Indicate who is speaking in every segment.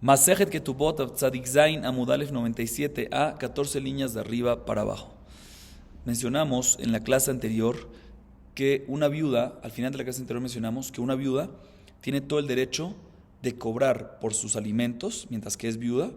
Speaker 1: Masejet Ketubot Tzadik Zain Amud Alef 97a, 14 líneas de arriba para abajo. Mencionamos en la clase anterior que una viuda, al final de la clase anterior mencionamos que una viuda tiene todo el derecho de cobrar por sus alimentos mientras que es viuda,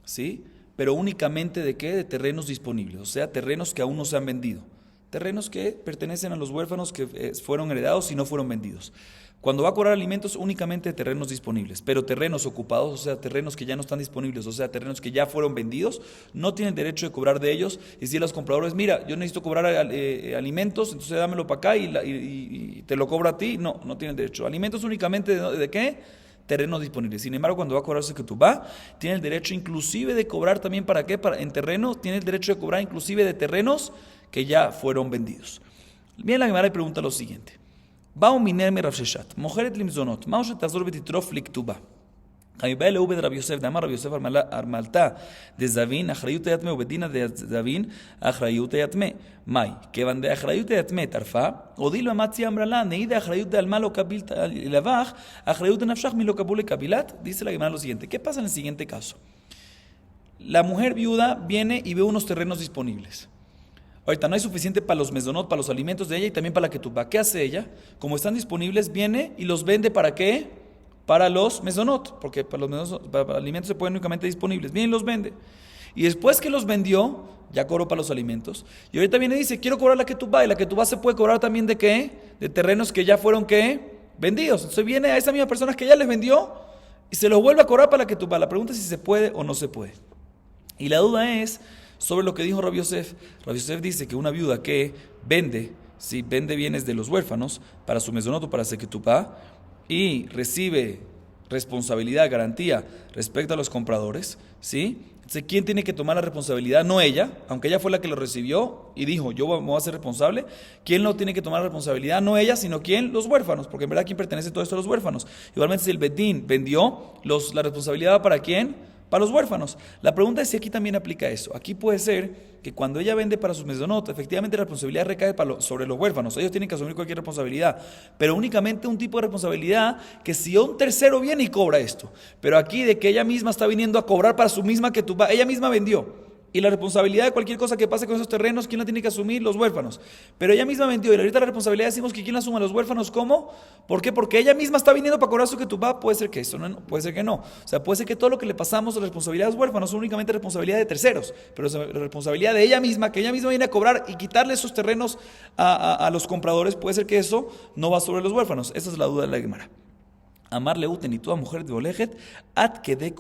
Speaker 1: ¿sí? Pero únicamente ¿de qué? De terrenos disponibles, o sea, terrenos que aún no se han vendido, terrenos que pertenecen a los huérfanos que fueron heredados y no fueron vendidos. Cuando va a cobrar alimentos, únicamente de terrenos disponibles, pero terrenos ocupados, o sea, terrenos que ya no están disponibles, o sea, terrenos que ya fueron vendidos, no tienen derecho de cobrar de ellos. Y si los compradores, mira, yo necesito cobrar alimentos, entonces dámelo para acá y te lo cobro a ti, no tienen derecho. Alimentos únicamente ¿de qué? Terrenos disponibles. Sin embargo, cuando va a cobrarse que tú va, tiene el derecho inclusive de cobrar también ¿para qué? En terreno, tiene el derecho de cobrar inclusive de terrenos que ya fueron vendidos. Bien, la Gemara le pregunta lo siguiente. באו מינר מרב ששת, מוכרת למזונות, מהו שתחזור ותטרוף לכתובה? חייבה לאו בית רב יוסף, דאמר רב יוסף ארמלתה דזבין, אחריות היתמה ובדינה דזבין, אחריות היתמה. מאי? כיוון דאחריות היתמה טרפה, הודיל במציא אמרה לה, נהי דאחריות דעלמה לא קביל לבך, אחריות דנפשך מלא קבול לקבילת. Dice la Gemara lo siguiente, ¿qué pasa en el siguiente caso? La mujer viuda viene y ve unos terrenos disponibles. Ahorita no hay suficiente para los mesonot, para los alimentos de ella y también para la ketubá. ¿Qué hace ella? Como están disponibles, viene y los vende ¿para qué? Para los mesonot, porque para los alimentos se pueden únicamente disponibles. Viene y los vende. Y después que los vendió, ya cobró para los alimentos. Y ahorita viene y dice, quiero cobrar la ketubá. Y la ketubá se puede cobrar también ¿de qué? De terrenos que ya fueron ¿qué? Vendidos. Entonces viene a esa misma persona que ya les vendió y se los vuelve a cobrar para la ketubá. La pregunta es si se puede o no se puede. Y la duda es sobre lo que dijo Rabbi Yosef. Rabbi Yosef dice que una viuda que vende, ¿sí? Vende bienes de los huérfanos para su mesonot o para su ketubá y recibe responsabilidad, garantía respecto a los compradores, ¿sí? Entonces, ¿quién tiene que tomar la responsabilidad? No ella, aunque ella fue la que lo recibió y dijo, yo me voy a ser responsable. ¿Quién no tiene que tomar la responsabilidad? No ella, sino ¿quién? Los huérfanos, porque en verdad ¿quién pertenece todo esto a los huérfanos? Igualmente si el bedín vendió, la responsabilidad va ¿para quién? Para los huérfanos. La pregunta es si aquí también aplica eso. Aquí puede ser que cuando ella vende para sus mesonot, efectivamente la responsabilidad recae sobre los huérfanos. Ellos tienen que asumir cualquier responsabilidad, pero únicamente un tipo de responsabilidad que si un tercero viene y cobra esto. Pero aquí de que ella misma está viniendo a cobrar para su misma ketubá, ella misma vendió. Y la responsabilidad de cualquier cosa que pase con esos terrenos, ¿quién la tiene que asumir? Los huérfanos. Pero ella misma vendió. Y ahorita la responsabilidad decimos que ¿quién la asume? Los huérfanos. ¿Cómo? ¿Por qué? Porque ella misma está viniendo para cobrar su ketubá. Puede ser que eso, no, puede ser que no. O sea, puede ser que todo lo que le pasamos a la responsabilidad de los huérfanos son únicamente responsabilidad de terceros. Pero es la responsabilidad de ella misma, que ella misma viene a cobrar y quitarle esos terrenos a los compradores. Puede ser que eso no va sobre los huérfanos. Esa es la duda de la Gemara. Amar leuten y toda mujer de Olejet, ad kede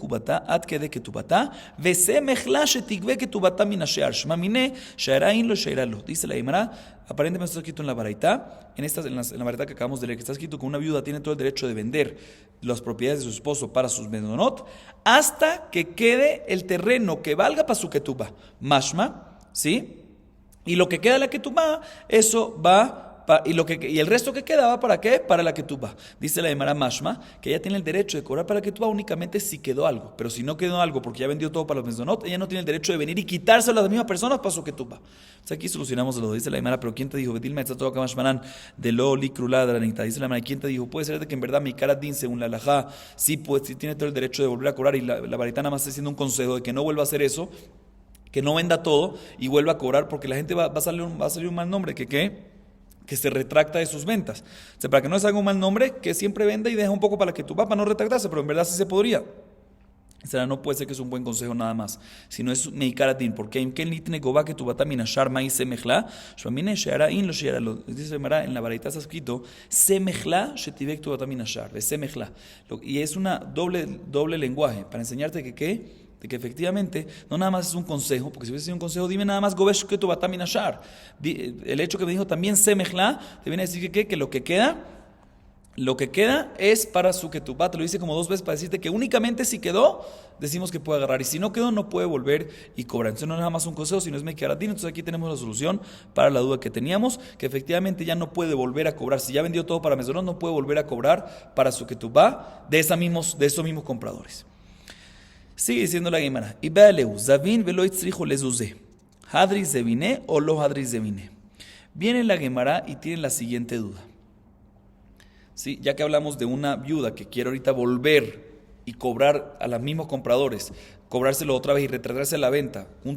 Speaker 1: ketubata, vese mechla shetigve ketubata minashear, shmamine, shaerain lo shaeralo. Dice la Gemara, aparentemente está escrito en la baraita, en la baraita que acabamos de leer, que está escrito que una viuda tiene todo el derecho de vender las propiedades de su esposo para sus mesonot, hasta que quede el terreno que valga para su ketubá. Mashma, ¿sí? Y lo que queda de la ketubá, eso va. Y el resto que queda va ¿para qué? Para la ketubá. Dice la Gemara Mashma que ella tiene el derecho de cobrar para la ketubá únicamente si quedó algo. Pero si no quedó algo porque ya vendió todo para los mesonot, ella no tiene el derecho de venir y quitárselo a las mismas personas para su ketubá. Entonces aquí solucionamos lo dice la Gemara, pero ¿quién te dijo? Betil metzat todo kamashmanan de lo likrulá de la nita. Dice la Gemara, ¿quién te dijo? Puede ser de que en verdad mi cara din según la halajá, sí, pues sí tiene todo el derecho de volver a cobrar y la baritana nada más está haciendo un consejo de que no vuelva a hacer eso, que no venda todo y vuelva a cobrar porque la gente va a salir un mal nombre, que se retracta de sus ventas. O sea, para que no salga un mal nombre, que siempre venda y deja un poco para que tu papá no retractarse, pero en verdad sí se podría. O sea, no puede ser que es un buen consejo nada más, sino es meikaratin, porque en ken litne goba que tu batamina sharma y semechla, shmamine sheara in lo sheara lo. Dice en la baraita está escrito semechla shetivek tu batamina shar, de semechla. Y es una doble lenguaje para enseñarte de que efectivamente no nada más es un consejo, porque si hubiese sido un consejo, dime nada más gobesh que tu batamina shar. El hecho que me dijo también semechla, te viene a decir que lo que queda es para su ketubá. Te lo dice como 2 veces para decirte que únicamente si quedó, decimos que puede agarrar. Y si no quedó, no puede volver y cobrar. Entonces no es nada más un consejo, sino es meikaratin. Entonces aquí tenemos la solución para la duda que teníamos, que efectivamente ya no puede volver a cobrar. Si ya vendió todo para mesonot, no puede volver a cobrar para su ketubá de esos mismos compradores. Sigue diciendo la Gemara. Ibaleu, zavin velo itzrijo lezuze. Hadris zevine o lo hadris zevine. Viene la Gemara y tiene la siguiente duda. ¿Sí? Ya que hablamos de una viuda que quiere ahorita volver y cobrar a los mismos compradores, cobrárselo otra vez y retratarse la venta, un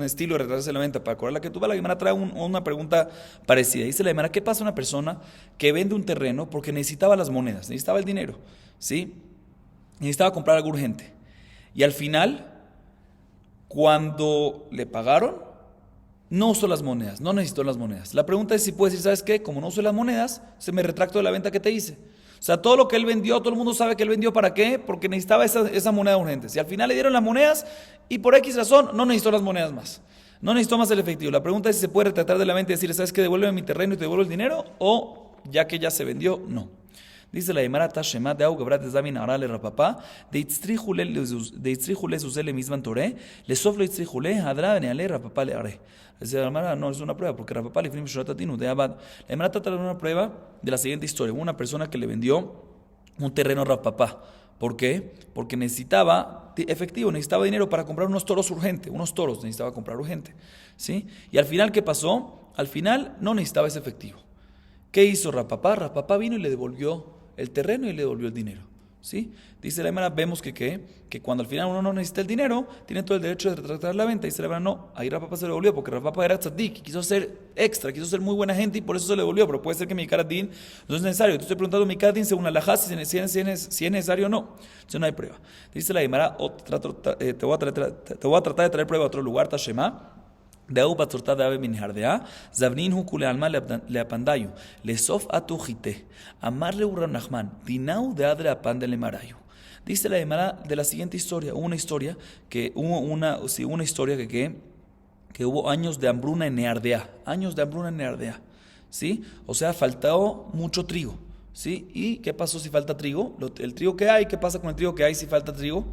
Speaker 1: estilo de retratarse la venta para cobrar la ketubá, la Gemara trae una pregunta parecida. Dice la Gemara, ¿qué pasa a una persona que vende un terreno porque necesitaba las monedas, necesitaba el dinero, ¿sí? Necesitaba comprar algo urgente. Y al final, cuando le pagaron, no usó las monedas, no necesitó las monedas. La pregunta es si puede decir, ¿sabes qué? Como no usé las monedas, se me retracto de la venta que te hice. O sea, todo lo que él vendió, todo el mundo sabe que él vendió ¿para qué? Porque necesitaba esa moneda urgente. Si al final le dieron las monedas y por X razón no necesitó las monedas más. No necesitó más el efectivo. La pregunta es si se puede retratar de la venta y decir, ¿sabes qué? Devuélveme mi terreno y te devuelvo el dinero, o ya que ya se vendió, no. Dice la Gemara Tashema de Augabrat de Zamin Arale Rapapá, de Itzrihule Susele Misman Toré, le soflo Itzrihule, Hadra Beneale Rapapá le Are. Dice la Gemara, no es una prueba, porque Rapapá le Frim Shoratatinu de Abad. La Gemara trata de una prueba de la siguiente historia. Una persona que le vendió un terreno a Rapapá. ¿Por qué? Porque necesitaba efectivo, necesitaba dinero para comprar unos toros urgente, unos toros necesitaba comprar urgente, ¿sí? Y al final, ¿qué pasó? Al final no necesitaba ese efectivo. ¿Qué hizo Rapapá? Rapapá vino y le devolvió el terreno y le devolvió el dinero, ¿sí? Dice la Gemara, vemos que cuando al final uno no necesita el dinero, tiene todo el derecho de retratar la venta. Dice la Gemara, no, ahí Rapapá se le devolvió porque Rapapá era tzadik, quiso ser extra, quiso ser muy buena gente y por eso se le devolvió, pero puede ser que mi Din no es necesario. Te estoy preguntando mi Din según la halajá si es necesario o no. Entonces no hay prueba. Dice la Gemara, te voy a tratar de traer prueba a otro lugar, Tashema. De Abu Batzorta de Abe Minhardea, Zavnin Hukule Alma le apandayu, le sof atujite, amarle Urra Nachman, Dinau de Adre apande le marayu. Dice la Gemara de la siguiente historia, una historia que hubo años de hambruna en Neardea, ¿sí? O sea, faltó mucho trigo, ¿sí? ¿Y qué pasó si falta trigo? El trigo que hay, ¿qué pasa con el trigo que hay si falta trigo?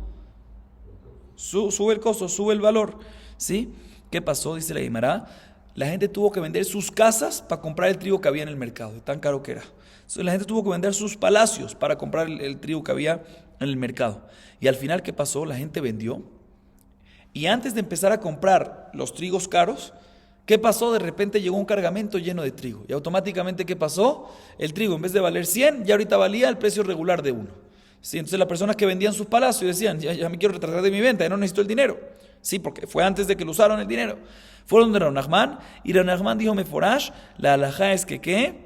Speaker 1: Sube el costo, sube el valor, ¿sí? ¿Qué pasó? Dice la Gemara, la gente tuvo que vender sus casas para comprar el trigo que había en el mercado, de tan caro que era. Entonces la gente tuvo que vender sus palacios para comprar el trigo que había en el mercado. Y al final, ¿qué pasó? La gente vendió. Y antes de empezar a comprar los trigos caros, ¿qué pasó? De repente llegó un cargamento lleno de trigo. Y automáticamente, ¿qué pasó? El trigo, en vez de valer 100, ya ahorita valía el precio regular de 1. ¿Sí? Entonces las personas que vendían sus palacios decían, ya me quiero retratar de mi venta, ya no necesito el dinero. Sí, porque fue antes de que lo usaron el dinero. Fueron de Rav Nachman y Rav Nachman dijo, Meforash, la halajá es que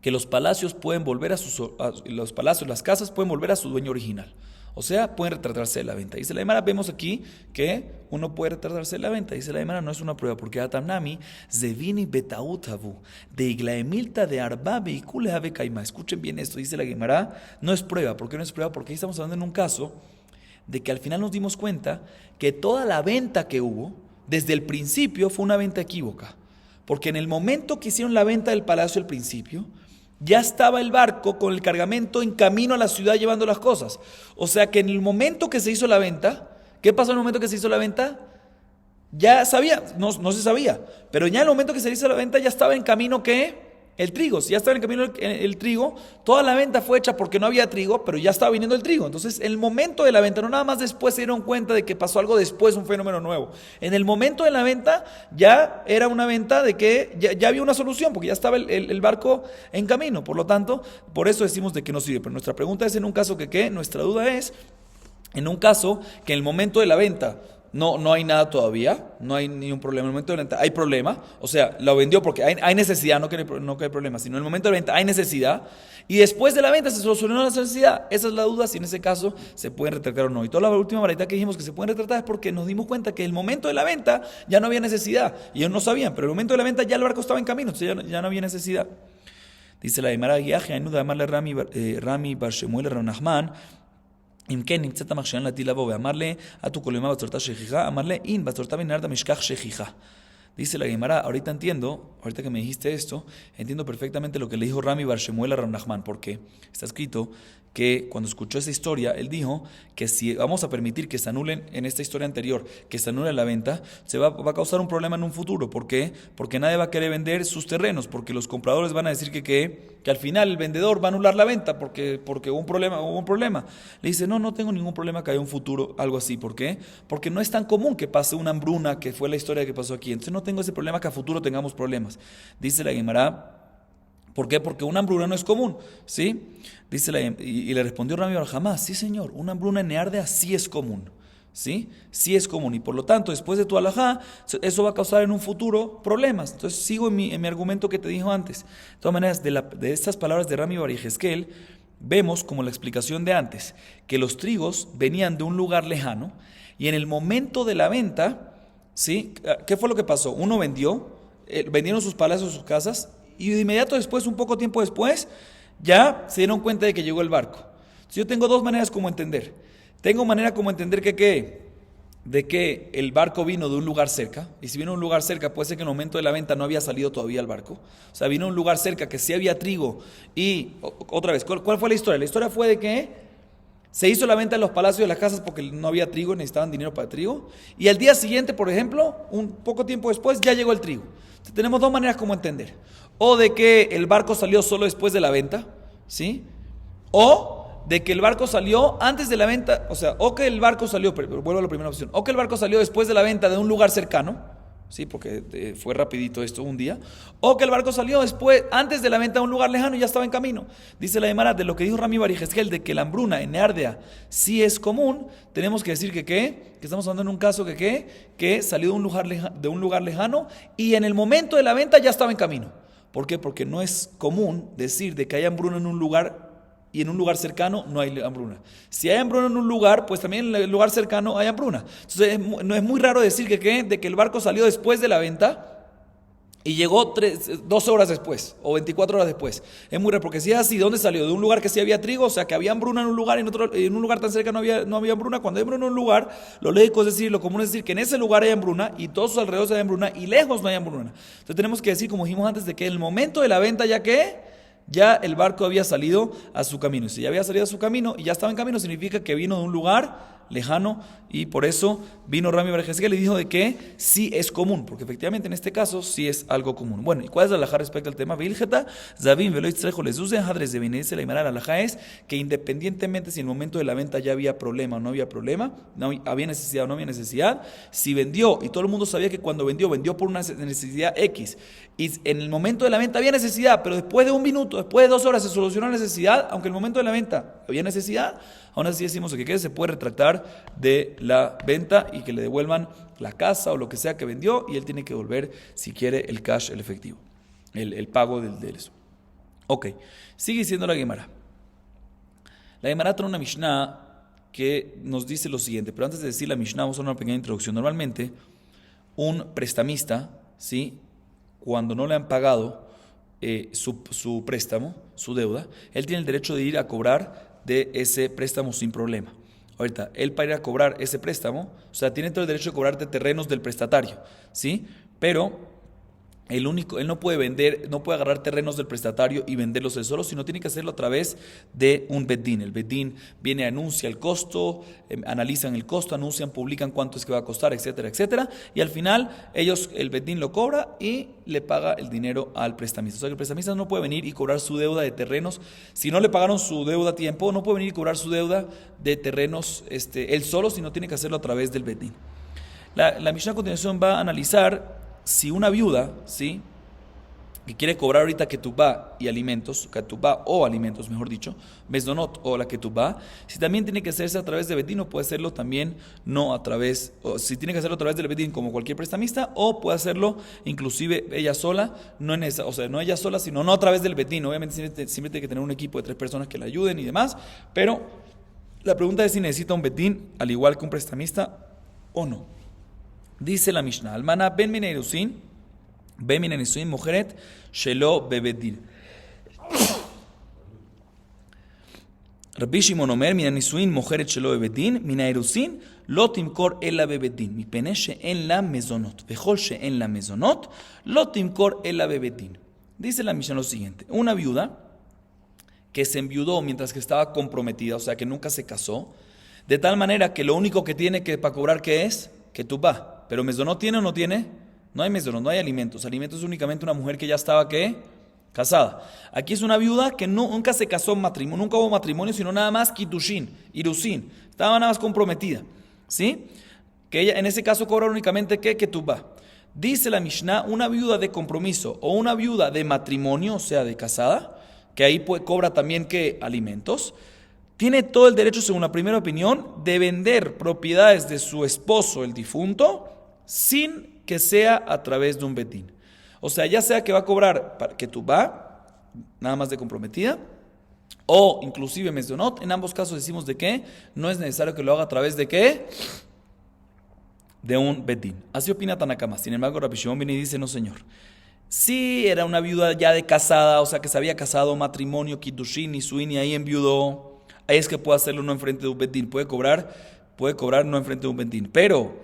Speaker 1: los palacios pueden volver las casas pueden volver a su dueño original. O sea, pueden retratarse de la venta. Dice la Gemara, vemos aquí que uno puede retratarse de la venta. Dice la Gemara, no es una prueba, porque Atamnami, Zevini betautavu, de Iglaemilta de Arba veicule ave kaima. Escuchen bien esto, dice la Gemara, no es prueba. ¿Por qué no es prueba? Porque ahí estamos hablando en un caso de que al final nos dimos cuenta que toda la venta que hubo, desde el principio, fue una venta equívoca. Porque en el momento que hicieron la venta del palacio al principio, ya estaba el barco con el cargamento en camino a la ciudad llevando las cosas. O sea que en el momento que se hizo la venta, ¿qué pasó en el momento que se hizo la venta? Ya sabía, no se sabía, pero ya en el momento que se hizo la venta ya estaba en camino ¿qué? El trigo. Si ya estaba en camino el trigo, toda la venta fue hecha porque no había trigo, pero ya estaba viniendo el trigo. Entonces, en el momento de la venta, no nada más después se dieron cuenta de que pasó algo después, un fenómeno nuevo. En el momento de la venta, ya era una venta de que ya había una solución, porque ya estaba el barco en camino. Por lo tanto, por eso decimos de que no sirve. Pero nuestra pregunta es en un caso que ¿qué? Nuestra duda es, en un caso que en el momento de la venta no hay nada todavía, no hay ningún problema. En el momento de la venta hay problema, o sea, lo vendió porque hay necesidad, no que hay problema, sino en el momento de la venta hay necesidad, y después de la venta se solucionó la necesidad. Esa es la duda, si en ese caso se pueden retratar o no. Y toda la última varita que dijimos que se pueden retratar es porque nos dimos cuenta que en el momento de la venta ya no había necesidad, y ellos no sabían, pero en el momento de la venta ya el barco estaba en camino, entonces ya no había necesidad. Dice la Gemara, Guiaje, Ainu de amarle Rami Bar Shemuel Rav Nachman, אם כן, נמצאת המכשירן להטיל לבוא ואמר אתו כל ימה בצורתה שכיחה, אמר אין בצורתה בנהרדה משכח שכיחה. Dice la Gemara, ahorita que me dijiste esto, entiendo perfectamente lo que le dijo Rami Bar Shemuel a Rav Nachman, porque está escrito que cuando escuchó esa historia, él dijo que si vamos a permitir que se anulen, en esta historia anterior, que se anule la venta, se va a causar un problema en un futuro. ¿Por qué? Porque nadie va a querer vender sus terrenos, porque los compradores van a decir que al final el vendedor va a anular la venta porque hubo un problema. Le dice, no tengo ningún problema que haya un futuro, algo así. ¿Por qué? Porque no es tan común que pase una hambruna, que fue la historia que pasó aquí. Entonces no tengo ese problema que a futuro tengamos problemas. Dice la Gemara, ¿Por qué? Porque una hambruna no es común, ¿sí? Y le respondió Rami Bar Jamá, sí señor, una hambruna en Neardea sí es común, ¿sí? Sí es común, y por lo tanto, después de tu alajá, eso va a causar en un futuro problemas. Entonces sigo en mi argumento que te dijo antes. De todas maneras, de estas palabras de Rami Bar Yehezkel, vemos como la explicación de antes, que los trigos venían de un lugar lejano, y en el momento de la venta, ¿sí? ¿Qué fue lo que pasó? Uno vendieron sus palacios, sus casas, y de inmediato después, un poco tiempo después, ya se dieron cuenta de que llegó el barco. Entonces yo tengo dos maneras como entender. Tengo manera como entender de que el barco vino de un lugar cerca, y si vino de un lugar cerca, puede ser que en el momento de la venta no había salido todavía el barco. O sea, vino de un lugar cerca que sí había trigo, y otra vez, ¿cuál fue la historia? La historia fue de que se hizo la venta de los palacios y de las casas porque no había trigo, necesitaban dinero para el trigo, y al día siguiente, por ejemplo, un poco tiempo después, ya llegó el trigo. Entonces, tenemos dos maneras como entender. O de que el barco salió solo después de la venta, ¿sí? O de que el barco salió antes de la venta, o sea, o que el barco salió, pero vuelvo a la primera opción, o que el barco salió después de la venta de un lugar cercano, ¿sí? Porque fue rapidito esto, un día, o que el barco salió después, antes de la venta de un lugar lejano y ya estaba en camino. Dice la Gemara, de lo que dijo Rami Bar Yehezkel, de que la hambruna en Neardea sí es común, tenemos que decir que estamos hablando en un caso que salió de un lugar lejano y en el momento de la venta ya estaba en camino. ¿Por qué? Porque no es común decir de que hay hambruna en un lugar y en un lugar cercano no hay hambruna. Si hay hambruna en un lugar, pues también en el lugar cercano hay hambruna. Entonces no es muy raro decir de que el barco salió después de la venta y llegó 12 horas después o 24 horas después. Es muy raro, porque si es así, ¿de dónde salió? De un lugar que sí había trigo, o sea que había hambruna en un lugar y en un lugar tan cerca no había hambruna. Cuando hay hambruna en un lugar, lo lógico es decir, lo común es decir que en ese lugar hay hambruna y todos sus alrededores hay hambruna y lejos no hay hambruna. Entonces tenemos que decir, como dijimos antes, de que en el momento de la venta ya el barco había salido a su camino. Y si ya había salido a su camino y ya estaba en camino, significa que vino de un lugar lejano, y por eso vino Rami Bar Yehezkel y le dijo de que sí es común, porque efectivamente en este caso sí es algo común. Bueno, ¿y cuál es la halajá respecto al tema? Vilgeta, Zavim, Veloy Tzrejo, les use, Hadres de Benedice, la Imara, la halajá es que independientemente si en el momento de la venta ya había problema o no había problema, no había necesidad o no había necesidad, si vendió, y todo el mundo sabía que cuando vendió por una necesidad X, y en el momento de la venta había necesidad, pero después de un minuto, después de 2 horas se solucionó la necesidad, aunque en el momento de la venta había necesidad, aún así decimos que se puede retractar de la venta y que le devuelvan la casa o lo que sea que vendió, y él tiene que devolver, si quiere, el cash, el efectivo, el pago de eso. Ok, sigue diciendo la Gemara. La Gemara trae una Mishnah que nos dice lo siguiente, pero antes de decir la Mishnah vamos a hacer una pequeña introducción. Normalmente, un prestamista, ¿sí?, cuando no le han pagado su préstamo, su deuda, él tiene el derecho de ir a cobrar de ese préstamo sin problema. Ahorita, él para ir a cobrar ese préstamo, o sea, tiene todo el derecho de cobrar de terrenos del prestatario, ¿sí? Pero él no puede vender, no puede agarrar terrenos del prestatario y venderlos él solo, sino tiene que hacerlo a través de un bedín. El bedín viene, anuncia el costo, analizan el costo, anuncian, publican cuánto es que va a costar, etcétera, etcétera. Y al final, el bedín lo cobra y le paga el dinero al prestamista. O sea que el prestamista no puede venir y cobrar su deuda de terrenos. Si no le pagaron su deuda a tiempo, no puede venir y cobrar su deuda de terrenos él solo, sino tiene que hacerlo a través del bedín. La Mishnah a continuación va a analizar si una viuda, ¿sí?, que quiere cobrar ahorita ketubá y alimentos, ketubá o alimentos, mejor dicho, mesdonot o la ketubá, si también tiene que hacerse a través de bedín o puede hacerlo también no a través, o si tiene que hacerlo a través del bedín como cualquier prestamista, o puede hacerlo inclusive ella sola, no ella sola, sino no a través del bedín. Obviamente siempre tiene que tener un equipo de 3 personas que le ayuden y demás, pero la pregunta es si necesita un bedín al igual que un prestamista o no. Dice la Mishnah, Almana ben mineirusin, mojeret, shelo bebedin. Rabbi Shimon Omer, minanisuin, mojeret, shelo bebedin, minairusin, lo timkor ela bebedin, mi pene she'en la mezonot, vejol she'en la mezonot, lo timkor ela bebedin. Dice la Mishnah lo siguiente, una viuda que se enviudó mientras que estaba comprometida, o sea que nunca se casó, de tal manera que lo único que tiene que para cobrar, ¿qué es? Ketubá. Pero mesonot tiene o no tiene, no hay mesonot, no hay alimentos. Alimentos es únicamente una mujer que ya estaba, ¿qué?, casada. Aquí es una viuda que nunca se casó en matrimonio, nunca hubo matrimonio, sino nada más kitushin, irusin. Estaba nada más comprometida, ¿sí? Que ella en ese caso cobra únicamente, ¿qué? Ketubá. Dice la Mishnah, una viuda de compromiso o una viuda de matrimonio, o sea, de casada, que ahí cobra también que alimentos, tiene todo el derecho, según la primera opinión, de vender propiedades de su esposo, el difunto, sin que sea a través de un betín. O sea, ya sea que va a cobrar que tú va, nada más de comprometida, o inclusive mesdonot, en ambos casos decimos de que no es necesario que lo haga a través de qué, de un betín. Así opina Tanakama. Sin embargo, Rabbi Shimon viene y dice, no señor. Si era una viuda ya de casada, o sea que se había casado, matrimonio, kiddushin, nisuin, y ahí enviudó, ahí es que puede hacerlo no enfrente de un betín, puede cobrar no enfrente de un betín. Pero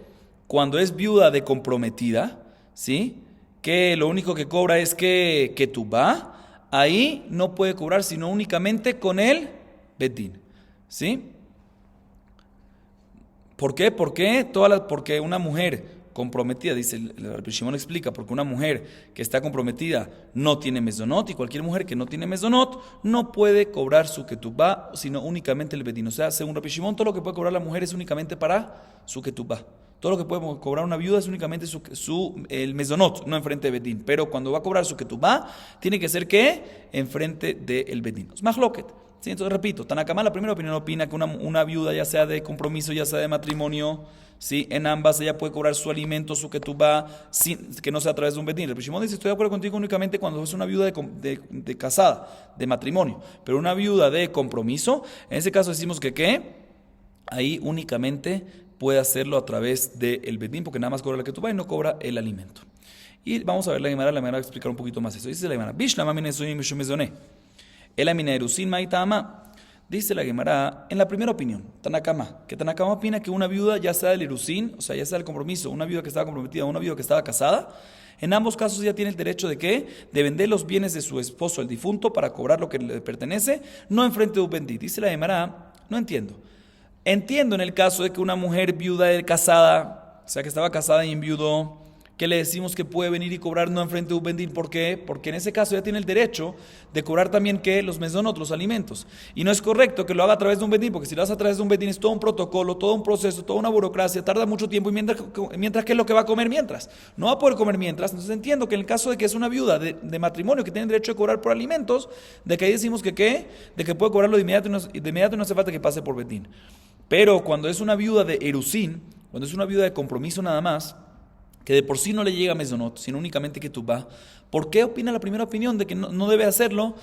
Speaker 1: cuando es viuda de comprometida, ¿sí? Que lo único que cobra es que tú va, ahí no puede cobrar sino únicamente con el betín, ¿sí? ¿Por qué? Porque una mujer comprometida, dice el Shimon explica, porque una mujer que está comprometida no tiene mesonot, y cualquier mujer que no tiene mesonot no puede cobrar su ketubá, sino únicamente el betín. O sea, según Rabbi Shimon, todo lo que puede cobrar la mujer es únicamente para su ketubá. Todo lo que puede cobrar una viuda es únicamente el mesonot, no enfrente de betín. Pero cuando va a cobrar su ketubá, tiene que ser ¿qué? Enfrente del betín. Es mahloket. Sí, entonces repito, Tanakama, la primera opinión, opina que una viuda, ya sea de compromiso, ya sea de matrimonio, ¿sí? En ambas ella puede cobrar su alimento, su ketubá, que no sea a través de un betín. El Shimon dice, estoy de acuerdo contigo únicamente cuando es una viuda de casada, de matrimonio. Pero una viuda de compromiso, en ese caso decimos que ¿qué? Ahí únicamente puede hacerlo a través del betín, porque nada más cobra la ketubá y no cobra el alimento. Y vamos a ver la Gemara va a explicar un poquito más eso. Dice la Gemara, Bishla mamine soy mishumezoné. El amina erusin maitama. Dice la Gemara, en la primera opinión, Tanakama, que Tanakama opina que una viuda, ya sea del erusin, o sea, ya sea del compromiso, una viuda que estaba comprometida, una viuda que estaba casada, en ambos casos ya tiene el derecho de ¿qué? De vender los bienes de su esposo, el difunto, para cobrar lo que le pertenece, no enfrente de un bendí. Dice la Gemara, no entiendo. Entiendo en el caso de que una mujer viuda casada, o sea, que estaba casada y enviudó, que le decimos que puede venir y cobrar no enfrente de un bendín. ¿Por qué? Porque en ese caso ya tiene el derecho de cobrar también ¿qué? Los mesonot, los alimentos. Y no es correcto que lo haga a través de un bendín, porque si lo hace a través de un bendín es todo un protocolo, todo un proceso, toda una burocracia, tarda mucho tiempo, y mientras ¿qué es lo que va a comer mientras? No va a poder comer mientras. Entonces entiendo que en el caso de que es una viuda de matrimonio que tiene el derecho de cobrar por alimentos, de que ahí decimos que ¿qué? De que puede cobrarlo de inmediato y no hace falta que pase por bendín. Pero cuando es una viuda de erusín, cuando es una viuda de compromiso nada más, que de por sí no le llega mesonot, sino únicamente que tú va. ¿Por qué opina la primera opinión de que no debe hacerlo?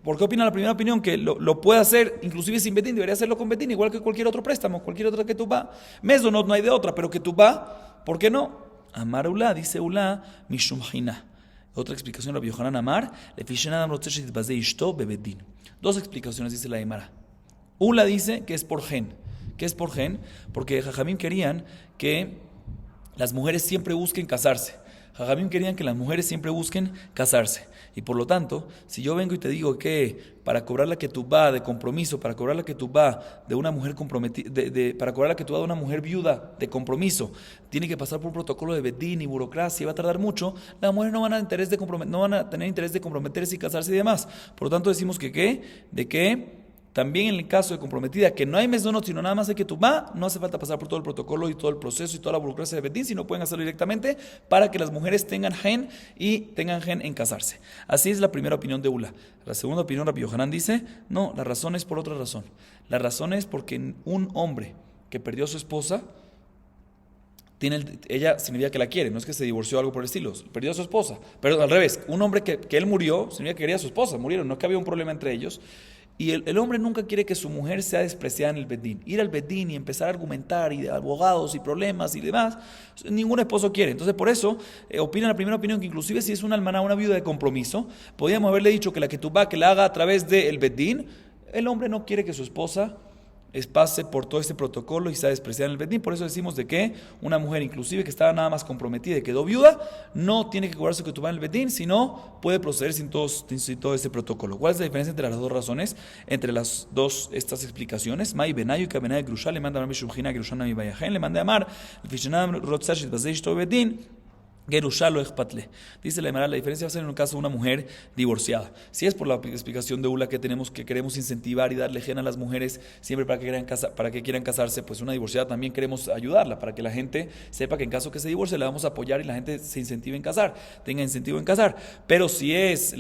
Speaker 1: ¿Por qué opina la primera opinión que lo puede hacer inclusive sin betín? Debería hacerlo con betín, igual que cualquier otro préstamo, cualquier otra que tú va. Mesonot no hay de otra, pero que tú va, ¿por qué no? Amar Ulá, dice Ulá, mishumjina. Otra explicación, Rabbi Yohanan Amar, dos explicaciones dice la Gemara. Una dice que es por gen. ¿Qué es por gen? Porque Jajamim querían que las mujeres siempre busquen casarse. Jajamim querían que las mujeres siempre busquen casarse. Y por lo tanto, si yo vengo y te digo que para cobrar la ketubá de compromiso, para cobrar la ketubá de una mujer comprometida, para cobrar la ketubá de una mujer viuda de compromiso, tiene que pasar por un protocolo de bedín y burocracia, va a tardar mucho, las mujeres no van a tener interés de comprometerse y casarse y demás. Por lo tanto, decimos que también en el caso de comprometida, que no hay mesonot, sino nada más hay que tumba, no hace falta pasar por todo el protocolo y todo el proceso y toda la burocracia de betín, sino pueden hacerlo directamente para que las mujeres tengan gen en casarse. Así es la primera opinión de Ula. La segunda opinión, Rabbi Yohanan dice, no, la razón es por otra razón. La razón es porque un hombre que perdió a su esposa, ella significa que la quiere, no es que se divorció o algo por el estilo, perdió a su esposa. Pero al revés, un hombre que él murió, significa que quería a su esposa, murieron, no es que había un problema entre ellos. Y el hombre nunca quiere que su mujer sea despreciada en el bedín. Ir al bedín y empezar a argumentar y de abogados y problemas y demás, ningún esposo quiere. Entonces por eso opina la primera opinión que inclusive si es una almaná, una viuda de compromiso, podríamos haberle dicho que la ketubá que la haga a través del bedín. El hombre no quiere que su esposa pase por todo este protocolo y sea despreciada en el bedín. Por eso decimos de que una mujer inclusive que estaba nada más comprometida y quedó viuda, no tiene que cobrar su ketubá en el bedín, sino puede proceder sin todo este protocolo. ¿Cuál es la diferencia entre las dos razones? Entre las dos estas explicaciones. Mai benayu ka benay grusha le manda a Mishumjina grusha mi bayajen le manda a Amar el fishenam rotzashit bazeish to bedín. Gerusha lo ejpatle. Dice la Gemara, la diferencia va a ser en un caso de una mujer divorciada. Si es por la explicación de Ula que queremos incentivar y darle gen a las mujeres siempre para que quieran casarse, pues una divorciada también queremos ayudarla para que la gente sepa que en caso que se divorcie la vamos a apoyar y la gente se incentive en casar, tenga incentivo en casar. Pero si es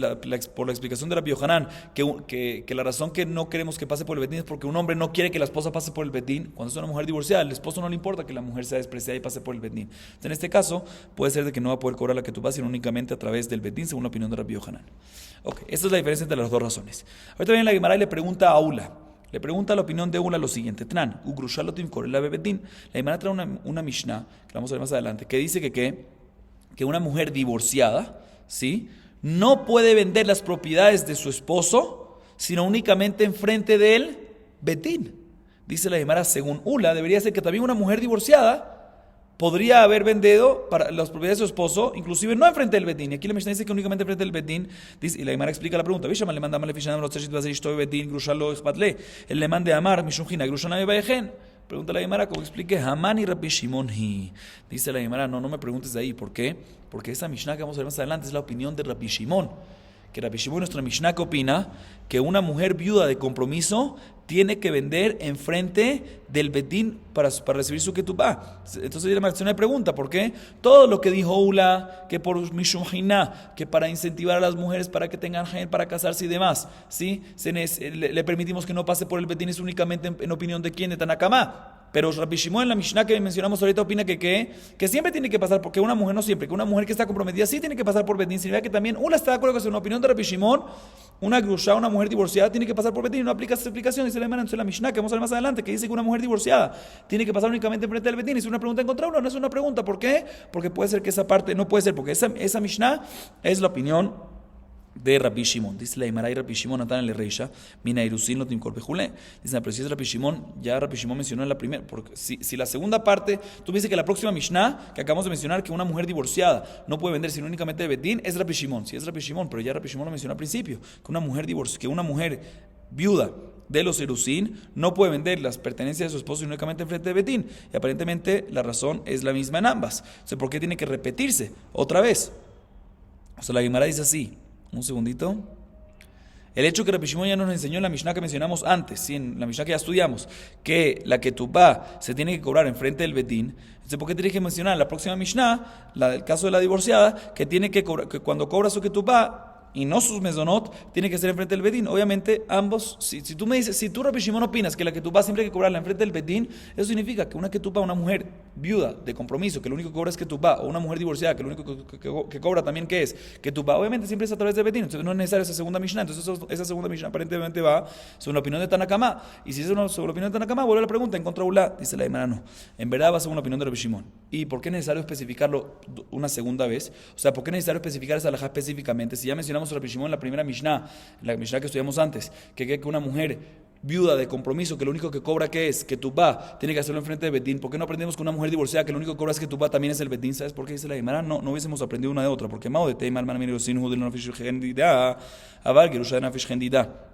Speaker 1: por la explicación de Rabbi Yohanan que la razón que no queremos que pase por el betín es porque un hombre no quiere que la esposa pase por el betín, cuando es una mujer divorciada, al esposo no le importa que la mujer sea despreciada y pase por el betín. Entonces, en este caso puede ser de que no va a poder cobrar la ketubá sino únicamente a través del betín, según la opinión de Rabbi Yohanan. Ok, esta es la diferencia entre las dos razones. Ahorita viene la Gemara y le pregunta a Ula. Le pregunta la opinión de Ula lo siguiente: Tran, Ugrushalotim Korela Bebetín. La Gemara trae una Mishnah, que vamos a ver más adelante, que dice que una mujer divorciada, ¿sí?, no puede vender las propiedades de su esposo, sino únicamente enfrente del betín. Dice la Gemara, según Ula, debería ser que también una mujer divorciada podría haber vendido para las propiedades de su esposo, inclusive no enfrente del betín. Y aquí la Mishnah dice que únicamente enfrente del betín. Dice, y la Gemara explica la pregunta. Le manda el le mande amar, pregunta la Gemara, como explique Hamán y Rabbi Shimon. Dice la Gemara, no me preguntes de ahí. ¿Por qué? Porque esa Mishnah que vamos a ver más adelante es la opinión de Rabbi Shimon. Que Rabbi Shimon, nuestra Mishnah, que opina que una mujer viuda de compromiso tiene que vender enfrente del betín para recibir su ketubá. Entonces la Mishnah pregunta, ¿por qué? Todo lo que dijo Ula, que por Mishum Hiná, que para incentivar a las mujeres para que tengan gen, para casarse y demás, ¿sí? Le permitimos que no pase por el betín, es únicamente en opinión de quién, de Tanakama. Pero Rabbi Shimon en la Mishnah que mencionamos ahorita opina que siempre tiene que pasar, porque una mujer no siempre, que una mujer que está comprometida sí tiene que pasar por betín. Significa que también Ula está de acuerdo con una opinión de Rabbi Shimon, una grusha, una mujer divorciada tiene que pasar por betín. No aplica esa explicación, dice la Gemara en la Mishnah que vamos a ver más adelante, que dice que una mujer divorciada tiene que pasar únicamente frente del betín. Es una pregunta en contra Ula, no es una pregunta. ¿Por qué? Porque puede ser que esa parte, no puede ser, porque esa Mishnah es la opinión de Rabbi Shimon. Dice la Gemara y Rabbi Shimon Natan le reisha mina irusin lo timkor bejule. Dice, pero si es Rabbi Shimon, ya Rabbi Shimon mencionó en la primera, porque si la segunda parte, tú me dices que la próxima Mishnah que acabamos de mencionar, que una mujer divorciada no puede vender sino únicamente de betín, es Rabbi Shimon. Sí es Rabbi Shimon, pero ya Rabbi Shimon lo mencionó al principio, que una mujer viuda de los Irusín no puede vender las pertenencias de su esposo únicamente enfrente de betín. Y aparentemente la razón es la misma en ambas. O sea, ¿por qué tiene que repetirse otra vez? O sea, la Gemara dice así. Un segundito. El hecho que Rabbi Shimon ya nos enseñó en la Mishnah que mencionamos antes, ¿sí?, en la Mishnah que ya estudiamos, que la ketubá se tiene que cobrar enfrente del betín. Entonces, ¿por qué tiene que mencionar en la próxima Mishnah, la del caso de la divorciada, que tiene que cobrar, que cuando cobra su ketubá y no sus mesonot, tiene que ser enfrente del betín? Obviamente, ambos, si tú me dices, si tú, Rabbi Shimon, opinas que la ketubá siempre hay que cobrarla enfrente del betín, eso significa que una ketubá, una mujer viuda de compromiso, que lo único que cobra es ketubá, o una mujer divorciada, que lo único que cobra también, ¿qué es? Ketubá, obviamente siempre es a través del betín. Entonces no es necesario esa segunda Mishnah. Entonces esa segunda Mishnah aparentemente va según la opinión de Tanakama. Y si es según la opinión de Tanakama, vuelve a la pregunta, en contra Ula, dice la Gemara, no. En verdad va según la opinión de Rabbi Shimon. ¿Y por qué es necesario especificarlo una segunda vez? O sea, ¿por qué es necesario especificar esa halajá específicamente? Si ya mencionamos a Rabbi Shimon en la primera Mishnah, la Mishnah que estudiamos antes, que una mujer viuda de compromiso, que lo único que cobra que es ketubá, tiene que hacerlo enfrente de betín. ¿Por qué no aprendemos con una mujer divorciada que lo único que cobra es ketubá, también es el betín? ¿Sabes por qué dice la Gemara? No hubiésemos aprendido una de otra, porque mao de tema hermana miro sin judel no fish gendida, aval gerusha na fish gendida.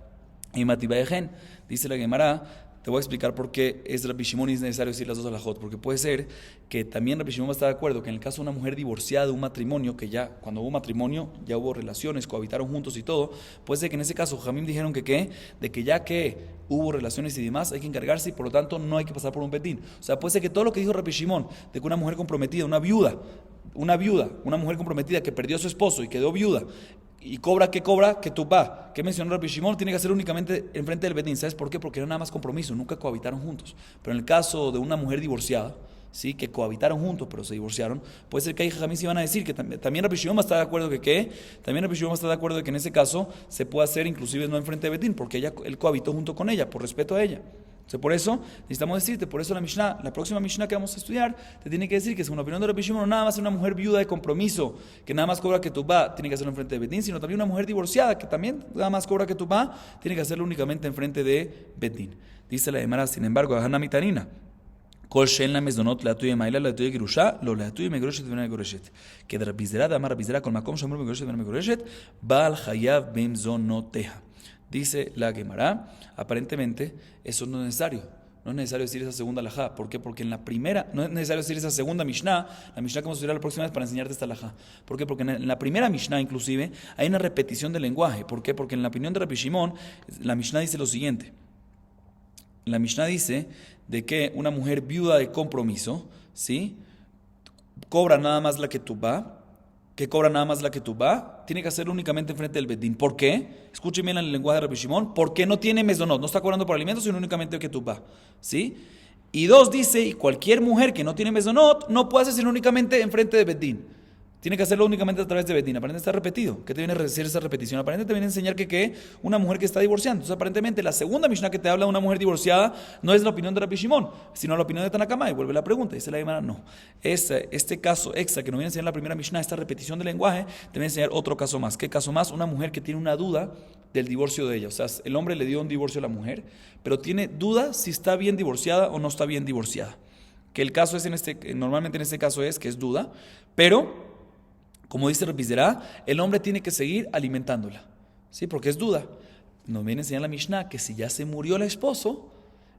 Speaker 1: Y matiba egen, dice la Gemara. Te voy a explicar por qué es Rabbi Shimon y es necesario decir las dos halajot, porque puede ser que también Rabbi Shimon va a estar de acuerdo que en el caso de una mujer divorciada de un matrimonio, que ya cuando hubo matrimonio, ya hubo relaciones, cohabitaron juntos y todo, puede ser que en ese caso Jamim dijeron de que ya que hubo relaciones y demás, hay que encargarse y por lo tanto no hay que pasar por un betín. O sea, puede ser que todo lo que dijo Rabbi Shimon, de que una mujer comprometida, una mujer comprometida que perdió a su esposo y quedó viuda, y cobra ketubá, que mencionó Rabbi Shimon, tiene que hacer únicamente enfrente del betín. ¿Sabes por qué? Porque era nada más compromiso, nunca cohabitaron juntos. Pero en el caso de una mujer divorciada, sí, que cohabitaron juntos pero se divorciaron, puede ser que ahí jamás iban a decir que también Rabbi Shimon va a estar de acuerdo también Rabbi Shimon va a estar de acuerdo de que en ese caso se puede hacer inclusive no enfrente de betín, porque él cohabitó junto con ella, por respeto a ella. Entonces, por eso necesitamos decirte, por eso la próxima Mishnah que vamos a estudiar, te tiene que decir que según la opinión de Rabbi Shimon, no nada más una mujer viuda de compromiso, que nada más cobra ketubá, tiene que hacerlo enfrente de betín, sino también una mujer divorciada, que también nada más cobra ketubá, tiene que hacerlo únicamente enfrente de betín. Dice la Gemara, sin embargo, Hana mitanina. Kol shen la mezonot la tuya maila la tuya girusha lo la tuya megreshet vena megreshet que de rabizera de amar rabizera con makom shamur megreshet vena megreshet bal hayav bemzonoteha. Dice la Gemara, aparentemente eso no es necesario. No es no es necesario decir esa segunda alajá. ¿Por qué? Porque en la primera, no es necesario decir esa segunda Mishnah, la Mishnah que vamos a estudiar la próxima vez para enseñarte esta alajá. ¿Por qué? Porque en la primera Mishnah inclusive hay una repetición del lenguaje. ¿Por qué? Porque en la opinión de Rabbi Shimon, la Mishnah dice lo siguiente. La Mishnah dice de que una mujer viuda de compromiso, ¿sí?, cobra nada más la ketubá, tiene que hacerlo únicamente enfrente del Bedín. ¿Por qué? Escuchen bien el lenguaje de Rabbi Shimon. ¿Por qué no tiene mezonot? No está cobrando por alimentos, sino únicamente ketubá, ¿sí? Y dos, dice, y cualquier mujer que no tiene mezonot no puede hacerlo únicamente enfrente de Bedín. Tiene que hacerlo únicamente a través de Bedín. Aparentemente está repetido. ¿Qué te viene a decir esa repetición? Aparentemente te viene a enseñar que una mujer que está divorciando. Entonces, aparentemente, la segunda Mishnah que te habla de una mujer divorciada no es la opinión de Rabbi Shimon, sino la opinión de Tanakama. Y vuelve la pregunta. Dice la Gemara, no. Este caso extra que nos viene a enseñar la primera Mishnah, esta repetición del lenguaje, te viene a enseñar otro caso más. ¿Qué caso más? Una mujer que tiene una duda del divorcio de ella. O sea, el hombre le dio un divorcio a la mujer, pero tiene duda si está bien divorciada o no está bien divorciada. Que el caso es normalmente en este caso es que es duda, pero como dice Rabbi Zerá, el hombre tiene que seguir alimentándola, ¿sí? Porque es duda. Nos viene a enseñar la Mishnah que si ya se murió el esposo,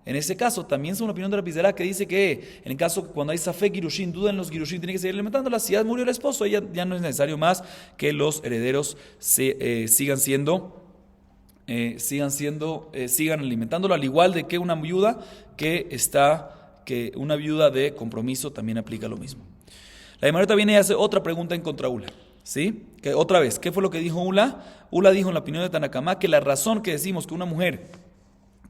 Speaker 1: en ese caso también es una opinión de Rabbi Zerá que dice que en el caso cuando hay safek girushin, duda en los girushin, tiene que seguir alimentándola. Si ya murió el esposo, ya no es necesario más que los herederos sigan alimentándolo, al igual de que una viuda que una viuda de compromiso también aplica lo mismo. La Gemara viene y hace otra pregunta en contra Ula, ¿sí? Que otra vez, ¿qué fue lo que dijo Ula? Ula dijo en la opinión de Tanakama que la razón que decimos que una mujer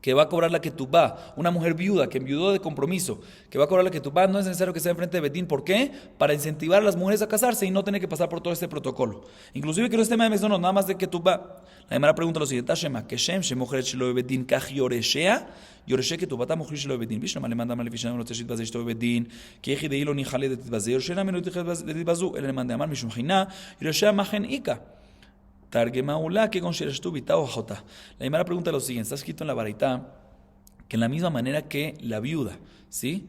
Speaker 1: que va a cobrar la ketubá, una mujer viuda que enviudó de compromiso, que va a cobrar la ketubá, no es necesario que sea enfrente de Bedín. ¿Por qué? Para incentivar a las mujeres a casarse y no tener que pasar por todo este protocolo. Inclusive que no es tema de mesonot, nada más de ketubá. La Gemara pregunta lo siguiente: Shema, que Shem, Shemocheret Shelo Bedín, Kach Yoreshea, Yoreshe ketubata Mochri Shelo Bedín. Bishlama le manda mal Fishan, no te shit Shelo Bedín, que Eji de Hilo ni Jale de Titbaze, Yoreshena Menut de Titbazu, el le manda mal Mishum Hina, Yoreshea Magen Ika. Targema Ula, que con Shereshtu Bitao Jota. La Gemara pregunta lo siguiente: está escrito en la Baraitá que en la misma manera que la viuda, ¿sí?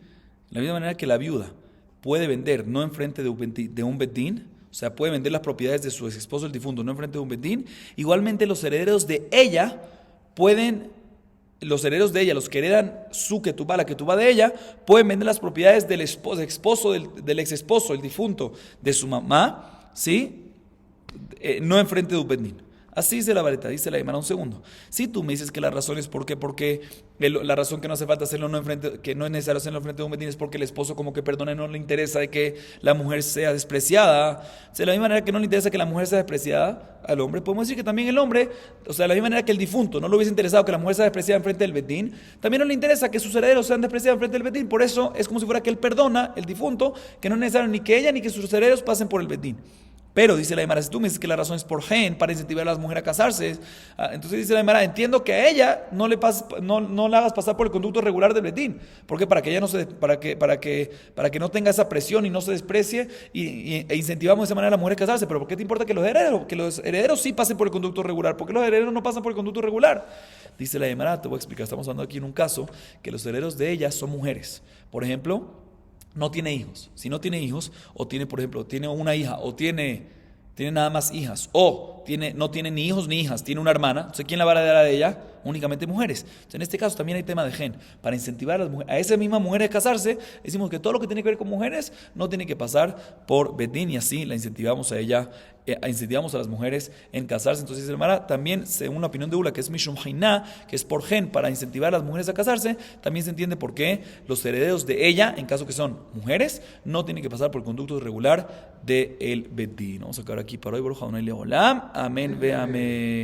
Speaker 1: La misma manera que la viuda puede vender no enfrente de un bedín, o sea, puede vender las propiedades de su ex esposo el difunto no enfrente de un bedín, igualmente los herederos de ella, los que heredan su ketubá, la ketubá de ella, pueden vender las propiedades del del ex esposo, el difunto, de su mamá, ¿sí? No enfrente de un bedín. Así dice la vareta, dice la Gemara. Un segundo. Si tú me dices que la razón es porque la razón que no hace falta hacerlo que no es necesario hacerlo enfrente de un bedín es porque el esposo como que perdona y no le interesa de que la mujer sea despreciada. O sea, de la misma manera que no le interesa que la mujer sea despreciada al hombre, podemos decir que también el hombre, o sea, de la misma manera que el difunto no le hubiese interesado que la mujer sea despreciada enfrente del bedín, también no le interesa que sus herederos sean despreciados enfrente del bedín. Por eso es como si fuera que él perdona, el difunto, que no es necesario ni que ella ni que sus herederos pasen por el bedín. Pero dice la Gemara, si tú me dices que la razón es por gen, para incentivar a las mujeres a casarse, entonces dice la Gemara, entiendo que a ella no la hagas pasar por el conducto regular del bedín. ¿Por qué? Para que ella para que no tenga esa presión y no se desprecie e incentivamos de esa manera a la mujer a casarse. Pero ¿por qué te importa que los herederos sí pasen por el conducto regular? ¿Por qué los herederos no pasan por el conducto regular? Dice la Gemara, te voy a explicar, estamos hablando aquí en un caso que los herederos de ella son mujeres. Por ejemplo, no tiene hijos. Si no tiene hijos, o tiene, por ejemplo, tiene una hija, o tiene nada más hijas, o no tiene ni hijos ni hijas, tiene una hermana, entonces ¿quién la va a heredar a ella? Únicamente mujeres. Entonces, en este caso también hay tema de gen. Para incentivar a esa misma mujer a casarse, decimos que todo lo que tiene que ver con mujeres no tiene que pasar por bedín, y así la incentivamos a ella, incentivamos a las mujeres en casarse. Entonces, hermana, también según la opinión de Ula, que es Mishum Hainá, que es por gen, para incentivar a las mujeres a casarse, también se entiende por qué los herederos de ella, en caso que son mujeres, no tienen que pasar por el conducto regular del bedín. Vamos a acabar aquí para hoy. Baruch Adonai Leolam. Amén ve amén.